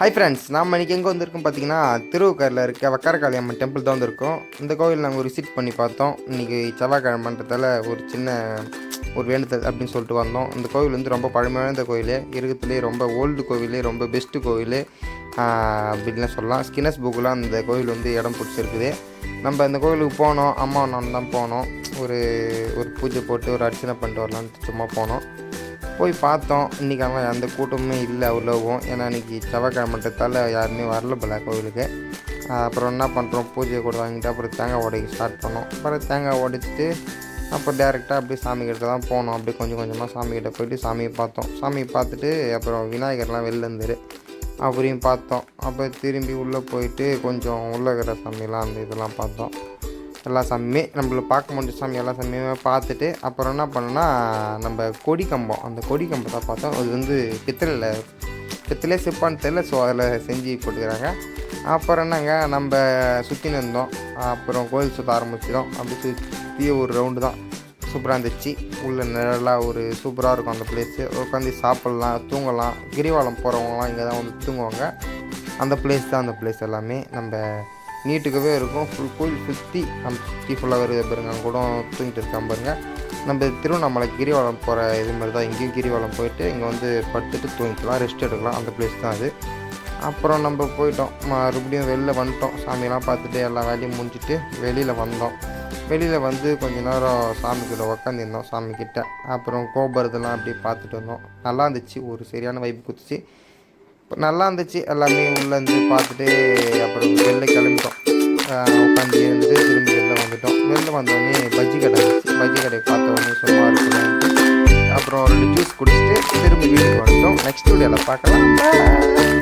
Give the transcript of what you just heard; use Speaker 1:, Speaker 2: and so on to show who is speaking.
Speaker 1: Hi friends, நாம் இன்றைக்கி எங்கே வந்திருக்கோம் பார்த்தீங்கன்னா, திருவுக்கரில் இருக்க வக்காரகாளி அம்மன் டெம்பிள் தான் வந்திருக்கோம். இந்த கோவில் நாங்கள் விசிட் பண்ணி பார்த்தோம். இன்றைக்கி செவ்வாய்க்கிழமைன்றதால ஒரு வேண்டுதல் அப்படின்னு சொல்லிட்டு வந்தோம். இந்த கோவில் வந்து ரொம்ப பழமையான கோவில், இருக்கிறதுலே ரொம்ப ஓல்டு கோவில், ரொம்ப பெஸ்ட்டு கோவில் அப்படின்லாம் சொல்லலாம். ஸ்கின்னஸ் புக்கில் அந்த கோவில் வந்து இடம் பிடிச்சிருக்குது. நம்ம இந்த கோவிலுக்கு போனோம், அம்மா நான் தான் போனோம். ஒரு பூஜை போட்டு ஒரு அர்ச்சனை பண்ணிட்டு வரலான்ட்டு சும்மா போனோம். போய் பார்த்தோம். இன்றைக்கி ஆனால் எந்த கூட்டமுமே இல்லை அவ்வளோவும். ஏன்னா இன்றைக்கி செவ்வாய்க்கிழமைன்றதால யாருமே வரல போல கோவிலுக்கு. அப்புறம் என்ன பண்ணுறோம், பூஜையை கூட வாங்கிட்டு அப்புறம் தேங்காய் உடைக்க ஸ்டார்ட் பண்ணோம். அப்புறம் தேங்காய் உடைச்சிட்டு அப்புறம் டேரெக்டாக அப்படியே சாமிக்கிட்ட தான் போனோம். அப்படியே கொஞ்சம் கொஞ்சமாக சாமிக்கிட்ட போயிட்டு சாமியை பார்த்தோம். சாமியை பார்த்துட்டு அப்புறம் விநாயகர்லாம் வெளில இருந்தார், அவரையும் பார்த்தோம். அப்புறம் திரும்பி உள்ளே போயிட்டு கொஞ்சம் உள்ளே இருக்கிற சாமியெல்லாம் அந்த இதெல்லாம் பார்த்தோம். எல்லா சாமியுமே நம்மளை பார்க்க முடிஞ்ச சாமி எல்லா சாமியுமே பார்த்துட்டு அப்புறம் என்ன பண்ணோன்னா, நம்ம கொடி கம்பம், அந்த கொடி கம்பத்தை பார்த்தோம். அது வந்து பித்தளை சிப்பான்னு தெரியல, ஸோ அதில் செஞ்சு போட்டுக்கிறாங்க. அப்புறம் என்னங்க நம்ம சுற்றின்னு இருந்தோம். அப்புறம் கோயில் சுற்ற ஆரம்பிச்சிடும். அப்படி சுற்றி ஒரு ரவுண்டு தான் சூப்பராக இருந்துச்சு. உள்ள நல்லா ஒரு சூப்பராக இருக்கும் அந்த பிளேஸு. உட்காந்து சாப்பிட்லாம், தூங்கலாம். கிரிவலம் போகிறவங்களாம் இங்கே தான் வந்து தூங்குவாங்க. அந்த பிளேஸ் தான் அந்த பிளேஸ் எல்லாமே நம்ம நீட்டுக்கவே இருக்கும். கோயில் சுற்றி ஃபுல்லாக வருது பாருங்க, அங்கே கூட தூங்கிட்டு இருக்கான் பாருங்க. நம்ம திருவண்ணாமலை கிரிவலம் போகிற இது மாதிரி தான் இங்கேயும் கிரிவலம் போயிட்டு இங்கே வந்து படுத்துட்டு தூங்கிக்கலாம், ரெஸ்ட் எடுக்கலாம். அந்த பிளேஸ் தான் அது. அப்புறம் நம்ம போயிட்டோம், மறுபடியும் வெளில வந்துட்டோம். சாமியெல்லாம் பார்த்துட்டு எல்லா வேலையும் முடிஞ்சிட்டு வெளியில் வந்தோம். வெளியில் வந்து கொஞ்சம் நேரம் சாமிக்கிட்ட உக்காந்துருந்தோம் சாமிக்கிட்ட. அப்புறம் கோபுரத்தெல்லாம் அப்படி பார்த்துட்டு வந்தோம். நல்லா இருந்துச்சு, ஒரு சரியான வைப்பு குத்துச்சு, நல்லா இருந்துச்சு. எல்லாமே உள்ளேருந்து பார்த்துட்டு அப்புறம் வெளில கிளம்பிட்டோம். உட்காந்து இருந்துட்டு திரும்பி வெளில வந்துட்டோம். வெளில வந்தோடனே பஜ்ஜி கடை இருந்துச்சு. பஜ்ஜி கடையை பார்த்த உடனே சும்மா இருக்கணும். அப்புறம் 2 ஜூஸ் குடிச்சிட்டு திரும்பி வீட்டுக்கு வந்துட்டோம். நெக்ஸ்ட் வீடியோவில் பார்க்கலாம்.